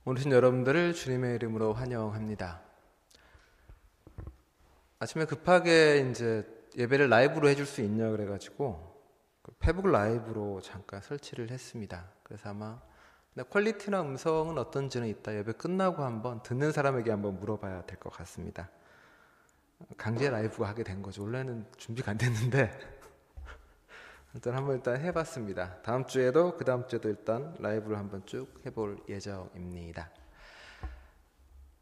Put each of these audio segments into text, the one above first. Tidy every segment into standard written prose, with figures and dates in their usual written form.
오신 여러분들을 주님의 이름으로 환영합니다. 아침에 급하게 이제 예배를 라이브로 해줄 수 있냐 그래가지고 페북 라이브로 잠깐 설치를 했습니다. 그래서 아마 퀄리티나 음성은 어떤지는 이따 예배 끝나고 한번 듣는 사람에게 한번 물어봐야 될 것 같습니다. 강제 라이브가 하게 된 거죠. 원래는 준비가 안 됐는데 일단 해봤습니다. 다음 주에도 그 다음 주에도 일단 라이브를 한번 쭉 해볼 예정입니다.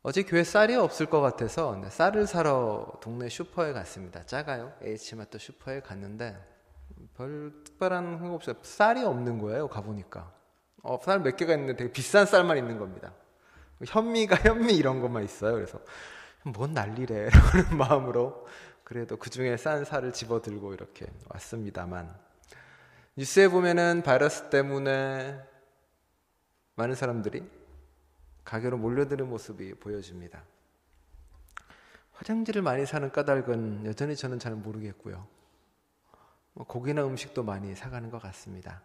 어제 교회 쌀이 없을 것 같아서 쌀을 사러 동네 슈퍼에 갔습니다. 작아요. H마트 슈퍼에 갔는데 별 특별한 거 없어요. 쌀이 없는 거예요. 가보니까 쌀 몇 개가 있는데 되게 비싼 쌀만 있는 겁니다. 현미 이런 것만 있어요. 그래서 뭔 난리래 이런 마음으로 그래도 그 중에 싼 쌀을 집어들고 이렇게 왔습니다만, 뉴스에 보면은 바이러스 때문에 많은 사람들이 가게로 몰려드는 모습이 보여집니다. 화장지를 많이 사는 까닭은 여전히 저는 잘 모르겠고요. 고기나 음식도 많이 사가는 것 같습니다.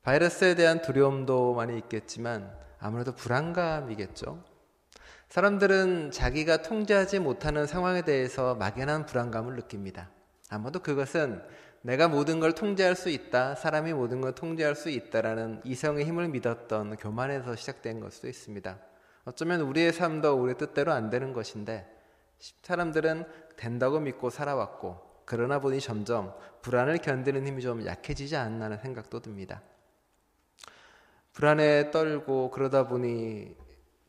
바이러스에 대한 두려움도 많이 있겠지만 아무래도 불안감이겠죠. 사람들은 자기가 통제하지 못하는 상황에 대해서 막연한 불안감을 느낍니다. 아마도 그것은 내가 모든 걸 통제할 수 있다, 사람이 모든 걸 통제할 수 있다라는 이성의 힘을 믿었던 교만에서 시작된 걸 수도 있습니다. 어쩌면 우리의 삶도 우리의 뜻대로 안 되는 것인데 사람들은 된다고 믿고 살아왔고, 그러나 보니 점점 불안을 견디는 힘이 좀 약해지지 않나 하는 생각도 듭니다. 불안에 떨고 그러다 보니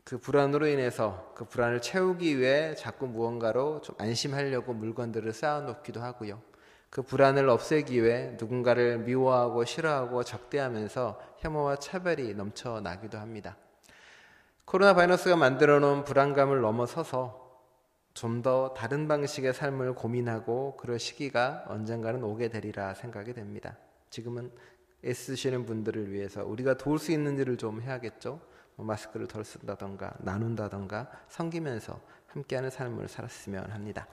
그 불안으로 인해서 그 불안을 채우기 위해 자꾸 무언가로 좀 안심하려고 물건들을 쌓아놓기도 하고요. 그 불안을 없애기 위해 누군가를 미워하고 싫어하고 적대하면서 혐오와 차별이 넘쳐나기도 합니다. 코로나 바이러스가 만들어 놓은 불안감을 넘어서서 좀 더 다른 방식의 삶을 고민하고 그럴 시기가 언젠가는 오게 되리라 생각이 됩니다. 지금은 애쓰시는 분들을 위해서 우리가 도울 수 있는 일을 좀 해야겠죠. 마스크를 덜 쓴다던가 나눈다던가 섬기면서 함께하는 삶을 살았으면 합니다.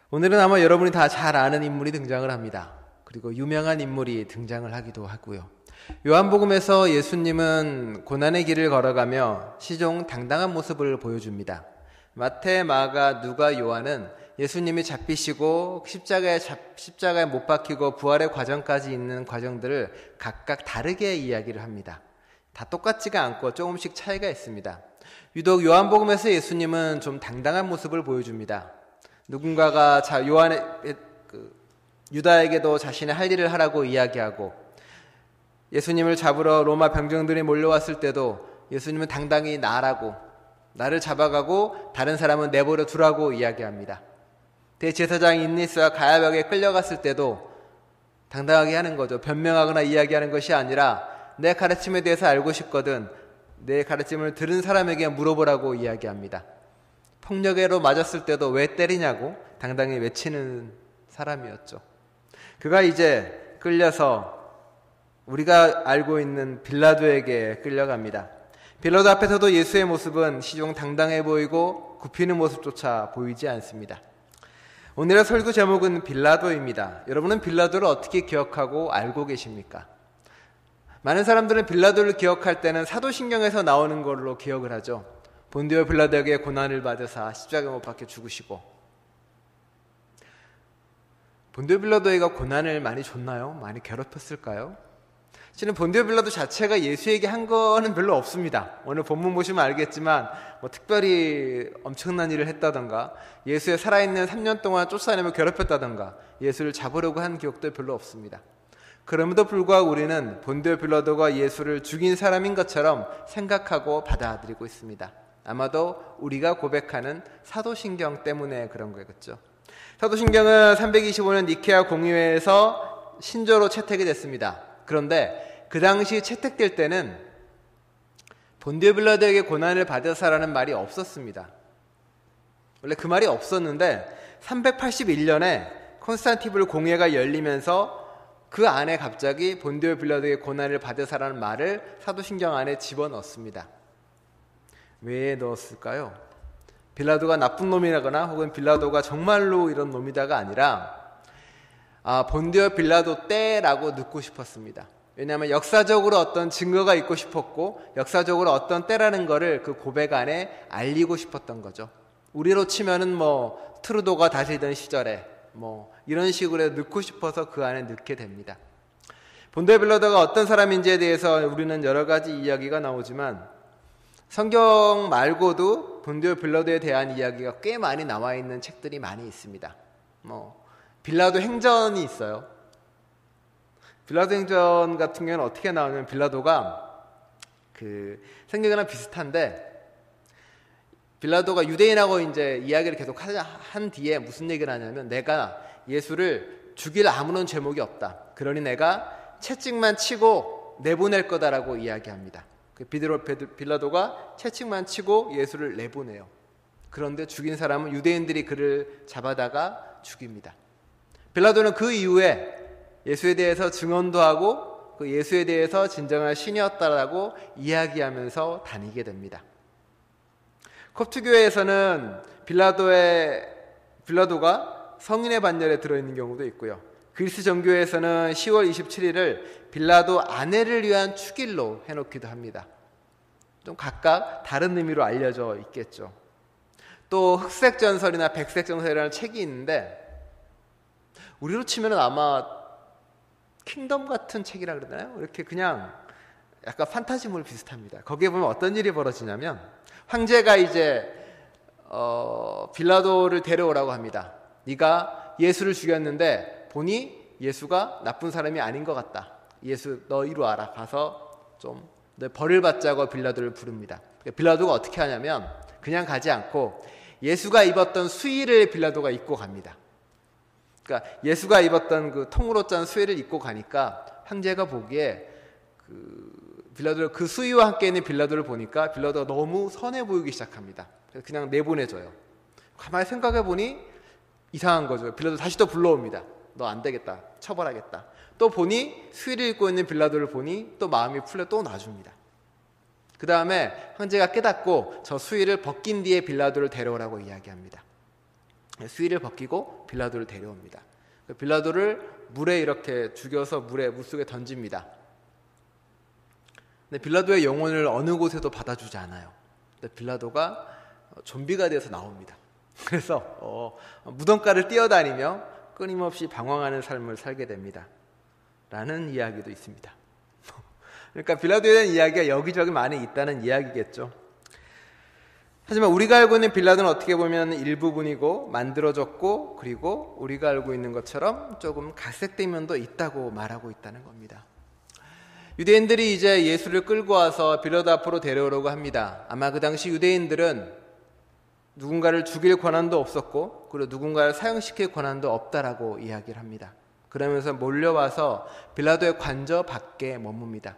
오늘은 아마 여러분이 다 잘 아는 인물이 등장을 합니다. 그리고 유명한 인물이 등장을 하기도 하고요. 요한복음에서 예수님은 고난의 길을 걸어가며 시종 당당한 모습을 보여줍니다. 마태, 마가, 누가, 요한은 예수님이 잡히시고 십자가에 못 박히고 부활의 과정까지 있는 과정들을 각각 다르게 이야기를 합니다. 다 똑같지가 않고 조금씩 차이가 있습니다. 유독 요한복음에서 예수님은 좀 당당한 모습을 보여줍니다. 누군가가 유다에게도 자신의 할 일을 하라고 이야기하고, 예수님을 잡으러 로마 병정들이 몰려왔을 때도 예수님은 당당히 나를 잡아가고 다른 사람은 내버려 두라고 이야기합니다. 대제사장 인니스와 가야벽에 끌려갔을 때도 당당하게 하는 거죠. 변명하거나 이야기하는 것이 아니라 내 가르침에 대해서 알고 싶거든 내 가르침을 들은 사람에게 물어보라고 이야기합니다. 폭력으로 맞았을 때도 왜 때리냐고 당당히 외치는 사람이었죠. 그가 이제 끌려서 우리가 알고 있는 빌라도에게 끌려갑니다. 빌라도 앞에서도 예수의 모습은 시종 당당해 보이고 굽히는 모습조차 보이지 않습니다. 오늘의 설교 제목은 빌라도입니다. 여러분은 빌라도를 어떻게 기억하고 알고 계십니까? 많은 사람들은 빌라도를 기억할 때는 사도신경에서 나오는 걸로 기억을 하죠. 본디오 빌라도에게 고난을 받으사 십자가에 못 박혀 죽으시고. 본디오 빌라도가 고난을 많이 줬나요? 많이 괴롭혔을까요? 실은 본디오 빌라도 자체가 예수에게 한 거는 별로 없습니다. 오늘 본문 보시면 알겠지만 특별히 엄청난 일을 했다던가 예수의 살아있는 3년 동안 쫓아내며 괴롭혔다던가 예수를 잡으려고 한 기억도 별로 없습니다. 그럼에도 불구하고 우리는 본디오 빌라도가 예수를 죽인 사람인 것처럼 생각하고 받아들이고 있습니다. 아마도 우리가 고백하는 사도신경 때문에 그런 거겠죠. 사도신경은 325년 니케아 공의회에서 신조로 채택이 됐습니다. 그런데 그 당시 채택될 때는 본디오 빌라도에게 고난을 받으사라는 말이 없었습니다. 원래 그 말이 없었는데 381년에 콘스탄티블 공회가 열리면서 그 안에 갑자기 본디오 빌라도에게 고난을 받으사라는 말을 사도신경 안에 집어넣었습니다. 왜 넣었을까요? 빌라도가 나쁜 놈이라거나 혹은 빌라도가 정말로 이런 놈이다가 아니라 본디오 빌라도 때라고 넣고 싶었습니다. 왜냐하면 역사적으로 어떤 증거가 있고 싶었고 역사적으로 어떤 때라는 거를 그 고백 안에 알리고 싶었던 거죠. 우리로 치면은 뭐 트루도가 다스리던 시절에 뭐 이런 식으로 넣고 싶어서 그 안에 넣게 됩니다. 본디오 빌라도가 어떤 사람인지에 대해서 우리는 여러 가지 이야기가 나오지만 성경 말고도 본디오 빌라도에 대한 이야기가 꽤 많이 나와 있는 책들이 많이 있습니다. 뭐 빌라도 행전이 있어요. 빌라도 행전 같은 경우는 어떻게 나오냐면 빌라도가 그 생각이랑 비슷한데 빌라도가 유대인하고 이제 이야기를 계속 한 뒤에 무슨 얘기를 하냐면 내가 예수를 죽일 아무런 죄목이 없다. 그러니 내가 채찍만 치고 내보낼 거다라고 이야기합니다. 빌라도가 채찍만 치고 예수를 내보내요. 그런데 죽인 사람은 유대인들이 그를 잡아다가 죽입니다. 빌라도는 그 이후에 예수에 대해서 증언도 하고 그 예수에 대해서 진정한 신이었다라고 이야기하면서 다니게 됩니다. 콥트교회에서는 빌라도가 성인의 반열에 들어있는 경우도 있고요. 그리스 정교회에서는 10월 27일을 빌라도 아내를 위한 축일로 해놓기도 합니다. 좀 각각 다른 의미로 알려져 있겠죠. 또 흑색전설이나 백색전설이라는 책이 있는데 우리로 치면 아마 킹덤 같은 책이라 그러나요? 이렇게 그냥 약간 판타지물 비슷합니다. 거기에 보면 어떤 일이 벌어지냐면 황제가 이제 빌라도를 데려오라고 합니다. 네가 예수를 죽였는데 보니 예수가 나쁜 사람이 아닌 것 같다. 예수 너 이리 와라. 가서 좀 너 벌을 받자고 빌라도를 부릅니다. 빌라도가 어떻게 하냐면 그냥 가지 않고 예수가 입었던 수의를 빌라도가 입고 갑니다. 그러니까 예수가 입었던 그 통으로 짠 수의를 입고 가니까 황제가 보기에 그 수의와 함께 있는 빌라도를 보니까 빌라도가 너무 선해 보이기 시작합니다. 그래서 그냥 내보내줘요. 가만히 생각해 보니 이상한 거죠. 빌라도 다시 또 불러옵니다. 너 안 되겠다. 처벌하겠다. 또 보니 수의를 입고 있는 빌라도를 보니 또 마음이 풀려 또 놔줍니다. 그 다음에 황제가 깨닫고 저 수의를 벗긴 뒤에 빌라도를 데려오라고 이야기합니다. 수의를 벗기고 빌라도를 데려옵니다. 빌라도를 물에 이렇게 죽여서 물속에 던집니다. 근데 빌라도의 영혼을 어느 곳에도 받아주지 않아요. 근데 빌라도가 좀비가 돼서 나옵니다. 그래서 무덤가를 뛰어다니며 끊임없이 방황하는 삶을 살게 됩니다. 라는 이야기도 있습니다. 그러니까 빌라도에 대한 이야기가 여기저기 많이 있다는 이야기겠죠. 하지만 우리가 알고 있는 빌라도는 어떻게 보면 일부분이고 만들어졌고 그리고 우리가 알고 있는 것처럼 조금 각색된 면도 있다고 말하고 있다는 겁니다. 유대인들이 이제 예수를 끌고 와서 빌라도 앞으로 데려오려고 합니다. 아마 그 당시 유대인들은 누군가를 죽일 권한도 없었고 그리고 누군가를 사형시킬 권한도 없다라고 이야기를 합니다. 그러면서 몰려와서 빌라도의 관저 밖에 머뭅니다.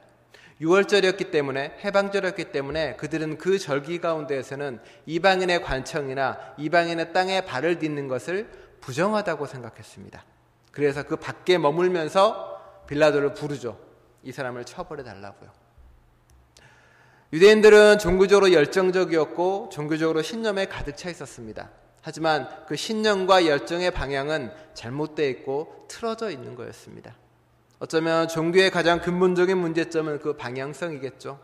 6월절이었기 때문에 해방절이었기 때문에 그들은 그 절기 가운데에서는 이방인의 관청이나 이방인의 땅에 발을 딛는 것을 부정하다고 생각했습니다. 그래서 그 밖에 머물면서 빌라도를 부르죠. 이 사람을 처벌해 달라고요. 유대인들은 종교적으로 열정적이었고 종교적으로 신념에 가득 차 있었습니다. 하지만 그 신념과 열정의 방향은 잘못되어 있고 틀어져 있는 거였습니다. 어쩌면 종교의 가장 근본적인 문제점은 그 방향성이겠죠.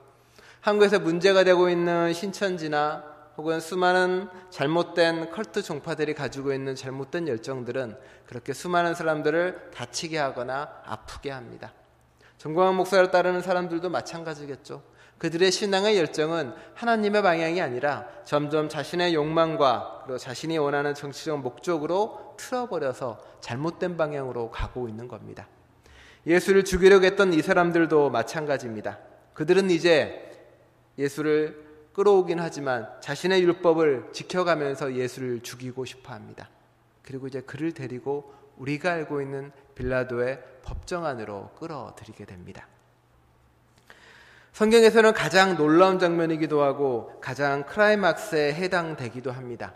한국에서 문제가 되고 있는 신천지나 혹은 수많은 잘못된 컬트 종파들이 가지고 있는 잘못된 열정들은 그렇게 수많은 사람들을 다치게 하거나 아프게 합니다. 정광훈 목사를 따르는 사람들도 마찬가지겠죠. 그들의 신앙의 열정은 하나님의 방향이 아니라 점점 자신의 욕망과 그리고 자신이 원하는 정치적 목적으로 틀어버려서 잘못된 방향으로 가고 있는 겁니다. 예수를 죽이려고 했던 이 사람들도 마찬가지입니다. 그들은 이제 예수를 끌어오긴 하지만 자신의 율법을 지켜가면서 예수를 죽이고 싶어 합니다. 그리고 이제 그를 데리고 우리가 알고 있는 빌라도의 법정 안으로 끌어들이게 됩니다. 성경에서는 가장 놀라운 장면이기도 하고 가장 클라이막스에 해당되기도 합니다.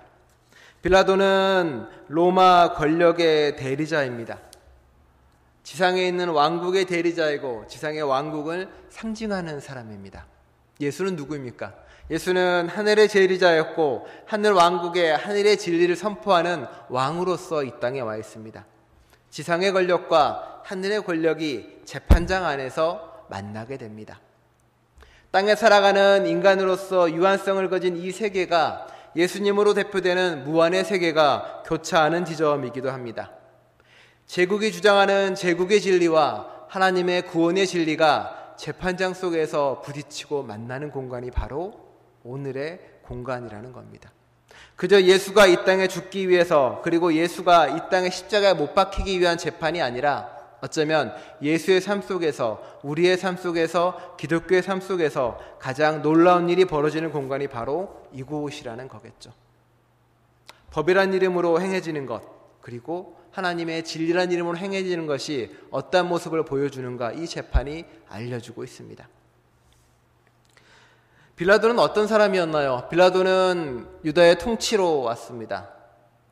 빌라도는 로마 권력의 대리자입니다. 지상에 있는 왕국의 대리자이고 지상의 왕국을 상징하는 사람입니다. 예수는 누구입니까? 예수는 하늘의 대리자였고 하늘 왕국의 하늘의 진리를 선포하는 왕으로서 이 땅에 와 있습니다. 지상의 권력과 하늘의 권력이 재판장 안에서 만나게 됩니다. 땅에 살아가는 인간으로서 유한성을 가진 이 세계가 예수님으로 대표되는 무한의 세계가 교차하는 지점이기도 합니다. 제국이 주장하는 제국의 진리와 하나님의 구원의 진리가 재판장 속에서 부딪히고 만나는 공간이 바로 오늘의 공간이라는 겁니다. 그저 예수가 이 땅에 죽기 위해서, 그리고 예수가 이 땅에 십자가에 못 박히기 위한 재판이 아니라 어쩌면 예수의 삶 속에서, 우리의 삶 속에서, 기독교의 삶 속에서 가장 놀라운 일이 벌어지는 공간이 바로 이곳이라는 거겠죠. 법이란 이름으로 행해지는 것, 그리고 하나님의 진리란 이름으로 행해지는 것이 어떤 모습을 보여주는가, 이 재판이 알려주고 있습니다. 빌라도는 어떤 사람이었나요? 빌라도는 유다의 통치로 왔습니다.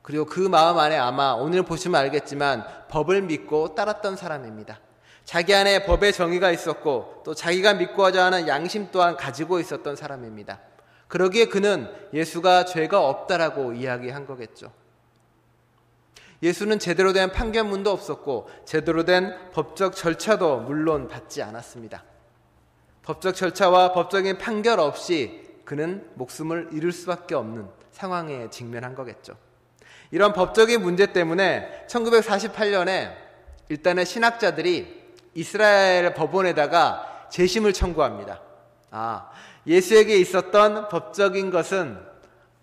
그리고 그 마음 안에 아마 오늘 보시면 알겠지만 법을 믿고 따랐던 사람입니다. 자기 안에 법의 정의가 있었고 또 자기가 믿고자 하는 양심 또한 가지고 있었던 사람입니다. 그러기에 그는 예수가 죄가 없다라고 이야기한 거겠죠. 예수는 제대로 된 판결문도 없었고 제대로 된 법적 절차도 물론 받지 않았습니다. 법적 절차와 법적인 판결 없이 그는 목숨을 잃을 수밖에 없는 상황에 직면한 거겠죠. 이런 법적인 문제 때문에 1948년에 일단은 신학자들이 이스라엘 법원에다가 재심을 청구합니다. 예수에게 있었던 법적인 것은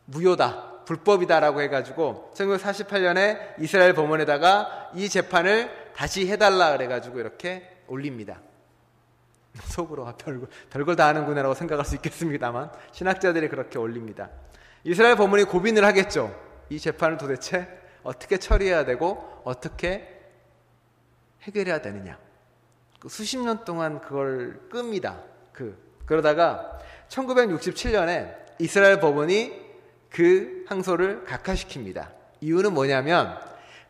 무효다, 불법이다라고 해가지고 1948년에 이스라엘 법원에다가 이 재판을 다시 해달라 그래가지고 이렇게 올립니다. 속으로 별걸 다 하는구나라고 생각할 수 있겠습니다만 신학자들이 그렇게 올립니다. 이스라엘 법원이 고민을 하겠죠. 이 재판을 도대체 어떻게 처리해야 되고 어떻게 해결해야 되느냐. 수십 년 동안 그걸 끕니다. 그러다가 1967년에 이스라엘 법원이 그 항소를 각하시킵니다. 이유는 뭐냐면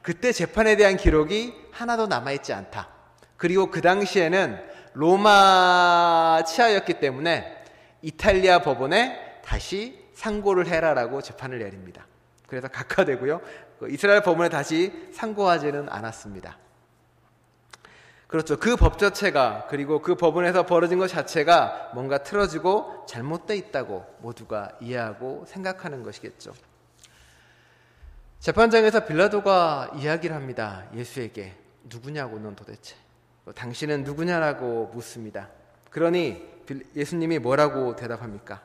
그때 재판에 대한 기록이 하나도 남아있지 않다. 그리고 그 당시에는 로마 치하였기 때문에 이탈리아 법원에 다시 상고를 해라라고 재판을 내립니다. 그래서 각하되고요. 이스라엘 법원에 다시 상고하지는 않았습니다. 그렇죠. 그 법 자체가, 그리고 그 법원에서 벌어진 것 자체가 뭔가 틀어지고 잘못되어 있다고 모두가 이해하고 생각하는 것이겠죠. 재판장에서 빌라도가 이야기를 합니다. 예수에게. 누구냐고 넌 도대체. 당신은 누구냐라고 묻습니다. 그러니 예수님이 뭐라고 대답합니까?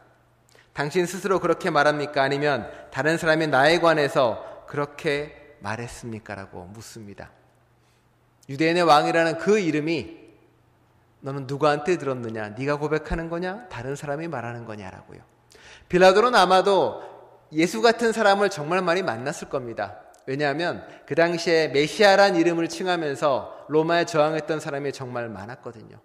당신 스스로 그렇게 말합니까? 아니면 다른 사람이 나에 관해서 그렇게 말했습니까? 라고 묻습니다. 유대인의 왕이라는 그 이름이 너는 누구한테 들었느냐? 네가 고백하는 거냐? 다른 사람이 말하는 거냐라고요. 빌라도는 아마도 예수 같은 사람을 정말 많이 만났을 겁니다. 왜냐하면 그 당시에 메시아란 이름을 칭하면서 로마에 저항했던 사람이 정말 많았거든요.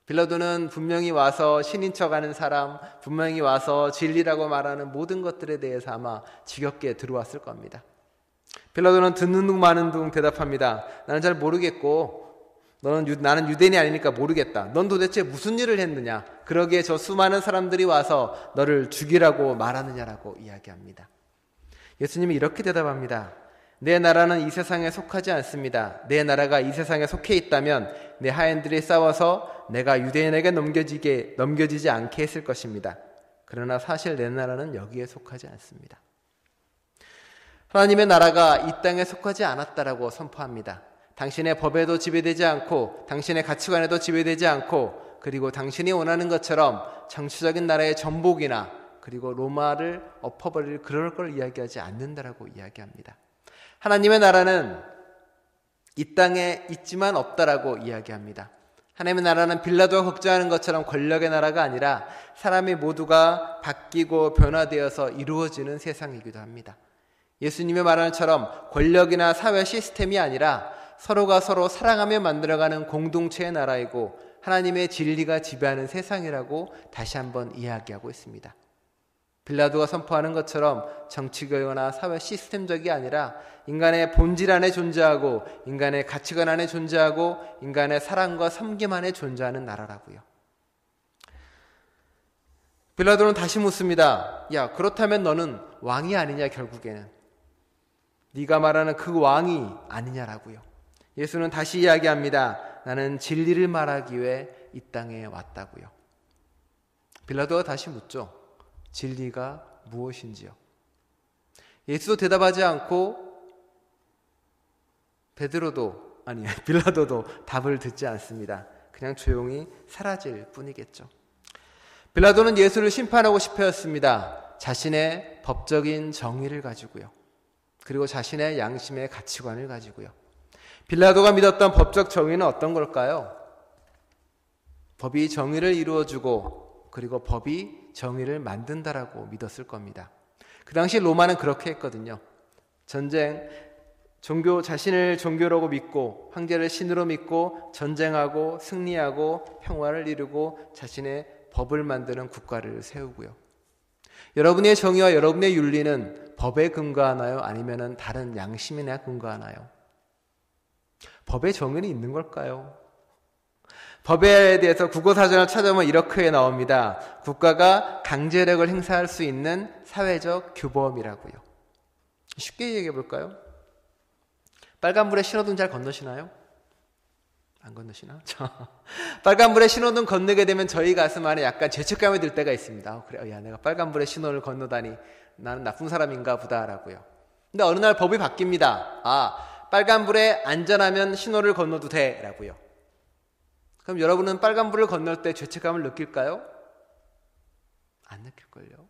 빌라도는 분명히 와서 신인 척하는 사람, 분명히 와서 진리라고 말하는 모든 것들에 대해서 아마 지겹게 들어왔을 겁니다. 빌라도는 듣는 둥 마는 둥 대답합니다. 나는 잘 모르겠고 나는 유대인이 아니니까 모르겠다. 넌 도대체 무슨 일을 했느냐? 그러기에 저 수많은 사람들이 와서 너를 죽이라고 말하느냐라고 이야기합니다. 예수님이 이렇게 대답합니다. 내 나라는 이 세상에 속하지 않습니다. 내 나라가 이 세상에 속해 있다면 내 하인들이 싸워서 내가 유대인에게 넘겨지지 않게 했을 것입니다. 그러나 사실 내 나라는 여기에 속하지 않습니다. 하나님의 나라가 이 땅에 속하지 않았다라고 선포합니다. 당신의 법에도 지배되지 않고 당신의 가치관에도 지배되지 않고 그리고 당신이 원하는 것처럼 정치적인 나라의 전복이나 그리고 로마를 엎어버릴 그럴 걸 이야기하지 않는다라고 이야기합니다. 하나님의 나라는 이 땅에 있지만 없다라고 이야기합니다. 하나님의 나라는 빌라도가 걱정하는 것처럼 권력의 나라가 아니라 사람이 모두가 바뀌고 변화되어서 이루어지는 세상이기도 합니다. 예수님의 말하는 처럼 권력이나 사회 시스템이 아니라 서로가 서로 사랑하며 만들어가는 공동체의 나라이고 하나님의 진리가 지배하는 세상이라고 다시 한번 이야기하고 있습니다. 빌라도가 선포하는 것처럼 정치거나 사회 시스템적이 아니라 인간의 본질 안에 존재하고 인간의 가치관 안에 존재하고 인간의 사랑과 섬김 안에 존재하는 나라라고요. 빌라도는 다시 묻습니다. 야, 그렇다면 너는 왕이 아니냐 결국에는. 네가 말하는 그 왕이 아니냐라고요. 예수는 다시 이야기합니다. 나는 진리를 말하기 위해 이 땅에 왔다고요. 빌라도가 다시 묻죠. 진리가 무엇인지요? 예수도 대답하지 않고 빌라도도 답을 듣지 않습니다. 그냥 조용히 사라질 뿐이겠죠. 빌라도는 예수를 심판하고 싶어 했습니다. 자신의 법적인 정의를 가지고요. 그리고 자신의 양심의 가치관을 가지고요. 빌라도가 믿었던 법적 정의는 어떤 걸까요? 법이 정의를 이루어주고 그리고 법이 정의를 만든다라고 믿었을 겁니다. 그 당시 로마는 그렇게 했거든요. 전쟁, 자신을 종교라고 믿고 황제를 신으로 믿고 전쟁하고 승리하고 평화를 이루고 자신의 법을 만드는 국가를 세우고요. 여러분의 정의와 여러분의 윤리는 법에 근거하나요? 아니면 다른 양심이나 근거하나요? 법의 정의는 있는 걸까요? 법에 대해서 국어사전을 찾아보면 이렇게 나옵니다. 국가가 강제력을 행사할 수 있는 사회적 규범이라고요. 쉽게 얘기해 볼까요? 빨간불에 신호등 잘 건너시나요? 안 건너시나? 빨간불에 신호등 건너게 되면 저희 가슴 안에 약간 죄책감이 들 때가 있습니다. 그래, 야, 내가 빨간불에 신호를 건너다니 나는 나쁜 사람인가 보다라고요. 근데 어느 날 법이 바뀝니다. 빨간불에 안전하면 신호를 건너도 돼라고요. 그럼 여러분은 빨간불을 건널 때 죄책감을 느낄까요? 안 느낄걸요.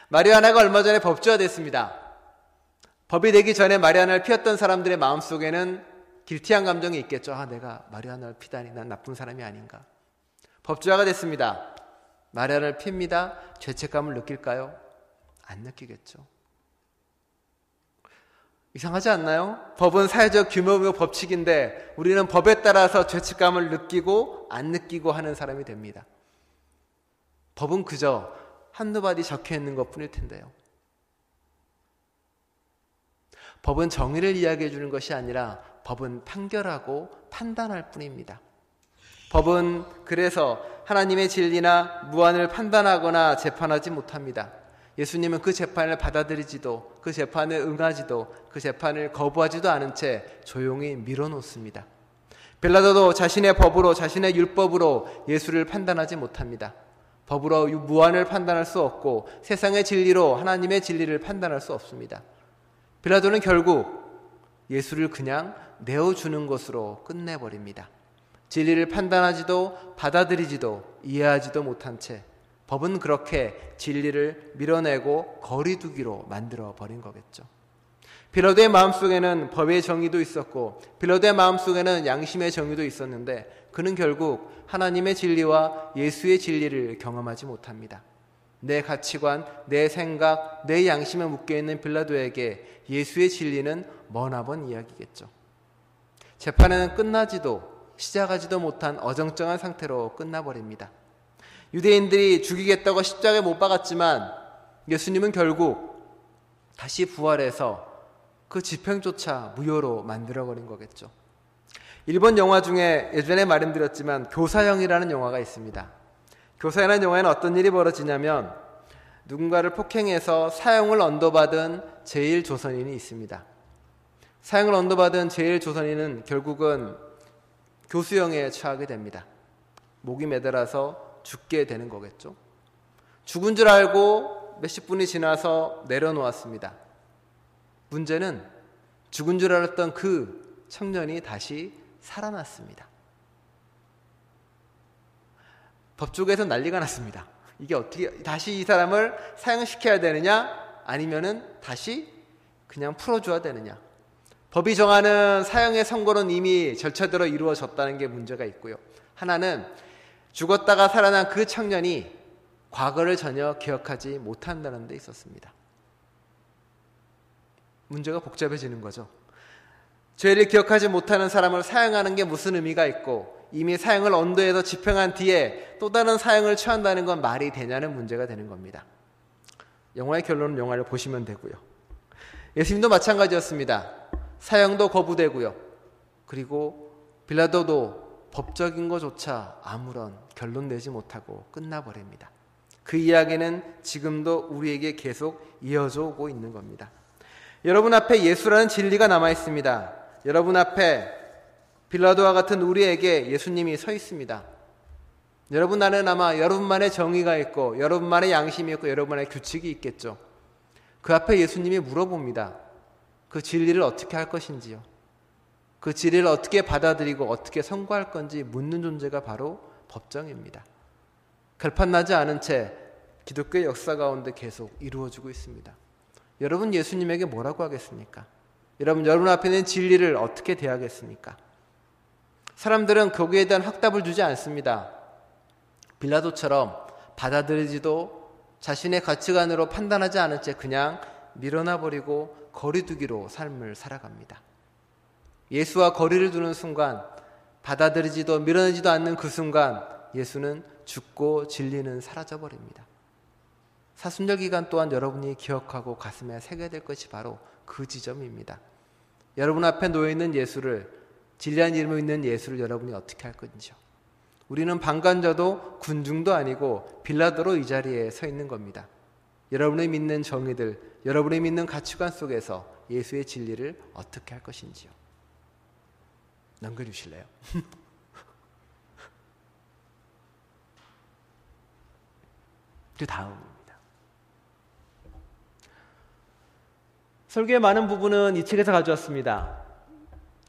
마리화나가 얼마 전에 법제화됐습니다. 법이 되기 전에 마리화나를 피웠던 사람들의 마음속에는 길티한 감정이 있겠죠. 내가 마리화나를 피다니 난 나쁜 사람이 아닌가. 법제화가 됐습니다. 마리화나를 핍니다. 죄책감을 느낄까요? 안 느끼겠죠. 이상하지 않나요? 법은 사회적 규모이고 법칙인데 우리는 법에 따라서 죄책감을 느끼고 안 느끼고 하는 사람이 됩니다. 법은 그저 한두 마디 적혀 있는 것 뿐일 텐데요. 법은 정의를 이야기해 주는 것이 아니라 법은 판결하고 판단할 뿐입니다. 법은 그래서 하나님의 진리나 무한을 판단하거나 재판하지 못합니다. 예수님은 그 재판을 받아들이지도 그 재판에 응하지도 그 재판을 거부하지도 않은 채 조용히 밀어놓습니다. 빌라도도 자신의 법으로 자신의 율법으로 예수를 판단하지 못합니다. 법으로 무한을 판단할 수 없고 세상의 진리로 하나님의 진리를 판단할 수 없습니다. 빌라도는 결국 예수를 그냥 내어주는 것으로 끝내버립니다. 진리를 판단하지도 받아들이지도 이해하지도 못한 채 법은 그렇게 진리를 밀어내고 거리두기로 만들어버린 거겠죠. 빌라도의 마음속에는 법의 정의도 있었고 빌라도의 마음속에는 양심의 정의도 있었는데 그는 결국 하나님의 진리와 예수의 진리를 경험하지 못합니다. 내 가치관, 내 생각, 내 양심에 묶여있는 빌라도에게 예수의 진리는 머나먼 이야기겠죠. 재판은 끝나지도 시작하지도 못한 어정쩡한 상태로 끝나버립니다. 유대인들이 죽이겠다고 십자가에 못 박았지만 예수님은 결국 다시 부활해서 그 집행조차 무효로 만들어버린 거겠죠. 일본 영화 중에 예전에 말씀드렸지만 교사형이라는 영화가 있습니다. 교사형이라는 영화에는 어떤 일이 벌어지냐면 누군가를 폭행해서 사형을 언도받은 제1조선인이 있습니다. 사형을 언도받은 제1조선인은 결국은 교수형에 처하게 됩니다. 목이 매달아서 죽게 되는 거겠죠. 죽은 줄 알고 몇십 분이 지나서 내려놓았습니다. 문제는 죽은 줄 알았던 그 청년이 다시 살아났습니다. 법조계에서 난리가 났습니다. 이게 어떻게 다시 이 사람을 사형시켜야 되느냐 아니면은 다시 그냥 풀어줘야 되느냐. 법이 정하는 사형의 선고는 이미 절차대로 이루어졌다는 게 문제가 있고요. 하나는 죽었다가 살아난 그 청년이 과거를 전혀 기억하지 못한다는 데 있었습니다. 문제가 복잡해지는 거죠. 죄를 기억하지 못하는 사람을 사형하는 게 무슨 의미가 있고 이미 사형을 언도해서 집행한 뒤에 또 다른 사형을 취한다는 건 말이 되냐는 문제가 되는 겁니다. 영화의 결론은 영화를 보시면 되고요. 예수님도 마찬가지였습니다. 사형도 거부되고요. 그리고 빌라도도 법적인 것조차 아무런 결론 내지 못하고 끝나버립니다. 그 이야기는 지금도 우리에게 계속 이어져 오고 있는 겁니다. 여러분 앞에 예수라는 진리가 남아 있습니다. 여러분 앞에 빌라도와 같은 우리에게 예수님이 서 있습니다. 여러분 안에는 아마 여러분만의 정의가 있고 여러분만의 양심이 있고 여러분만의 규칙이 있겠죠. 그 앞에 예수님이 물어봅니다. 그 진리를 어떻게 할 것인지요. 그 진리를 어떻게 받아들이고 어떻게 선고할 건지 묻는 존재가 바로 법정입니다. 결판나지 않은 채 기독교의 역사 가운데 계속 이루어지고 있습니다. 여러분 예수님에게 뭐라고 하겠습니까? 여러분 앞에 있는 진리를 어떻게 대하겠습니까? 사람들은 거기에 대한 확답을 주지 않습니다. 빌라도처럼 받아들이지도 자신의 가치관으로 판단하지 않은 채 그냥 밀어놔버리고 거리두기로 삶을 살아갑니다. 예수와 거리를 두는 순간, 받아들이지도 밀어내지도 않는 그 순간 예수는 죽고 진리는 사라져버립니다. 사순절 기간 또한 여러분이 기억하고 가슴에 새겨야 될 것이 바로 그 지점입니다. 여러분 앞에 놓여있는 예수를, 진리한 이름을 있는 예수를 여러분이 어떻게 할 건지요. 우리는 방관자도 군중도 아니고 빌라도로 이 자리에 서 있는 겁니다. 여러분이 믿는 정의들, 여러분이 믿는 가치관 속에서 예수의 진리를 어떻게 할 것인지요. 넘겨주실래요? 그 다음입니다. 설교의 많은 부분은 이 책에서 가져왔습니다.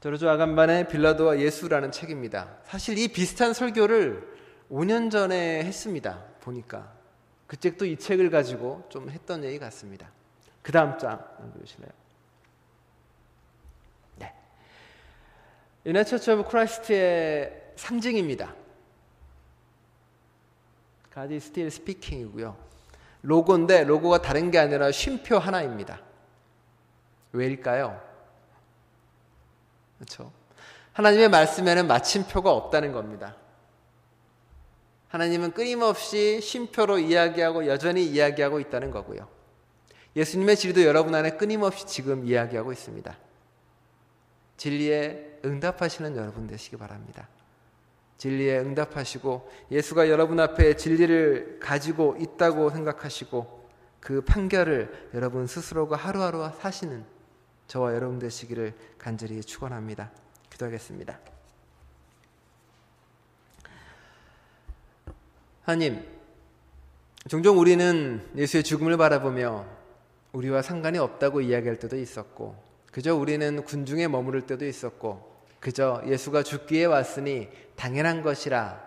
저로조 아간반의 빌라도와 예수라는 책입니다. 사실 이 비슷한 설교를 5년 전에 했습니다. 보니까 그 책도 이 책을 가지고 좀 했던 얘기 같습니다. 그 다음 장 보실래요? 네, 유나이티드 처치 오브 크라이스트의 상징입니다. God is still speaking이고요. 로고인데 로고가 다른 게 아니라 쉼표 하나입니다. 왜일까요? 그렇죠? 하나님의 말씀에는 마침표가 없다는 겁니다. 하나님은 끊임없이 쉼표로 이야기하고 여전히 이야기하고 있다는 거고요. 예수님의 진리도 여러분 안에 끊임없이 지금 이야기하고 있습니다. 진리에 응답하시는 여러분 되시기 바랍니다. 진리에 응답하시고 예수가 여러분 앞에 진리를 가지고 있다고 생각하시고 그 판결을 여러분 스스로가 하루하루 사시는 저와 여러분 되시기를 간절히 축원합니다. 기도하겠습니다. 하나님, 종종 우리는 예수의 죽음을 바라보며 우리와 상관이 없다고 이야기할 때도 있었고, 그저 우리는 군중에 머무를 때도 있었고, 그저 예수가 죽기에 왔으니 당연한 것이라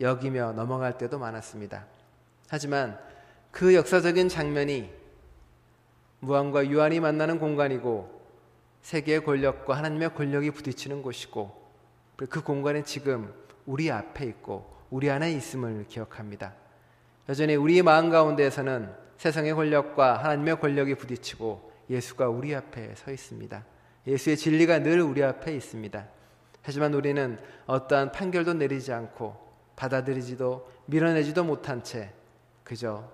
여기며 넘어갈 때도 많았습니다. 하지만 그 역사적인 장면이 무함과 유한이 만나는 공간이고 세계의 권력과 하나님의 권력이 부딪히는 곳이고 그 공간이 지금 우리 앞에 있고 우리 안에 있음을 기억합니다. 여전히 우리의 마음 가운데에서는 세상의 권력과 하나님의 권력이 부딪히고 예수가 우리 앞에 서 있습니다. 예수의 진리가 늘 우리 앞에 있습니다. 하지만 우리는 어떠한 판결도 내리지 않고 받아들이지도 밀어내지도 못한 채 그저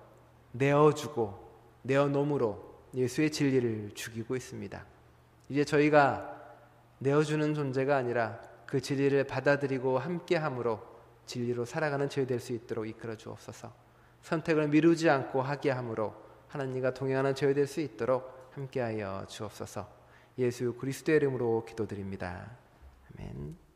내어주고 내어놓음으로 예수의 진리를 죽이고 있습니다. 이제 저희가 내어주는 존재가 아니라 그 진리를 받아들이고 함께함으로 진리로 살아가는 저희 될 수 있도록 이끌어 주옵소서. 선택을 미루지 않고 하게 함으로 하나님과 동행하는 저희 될 수 있도록 함께하여 주옵소서. 예수 그리스도의 이름으로 기도드립니다. 아멘.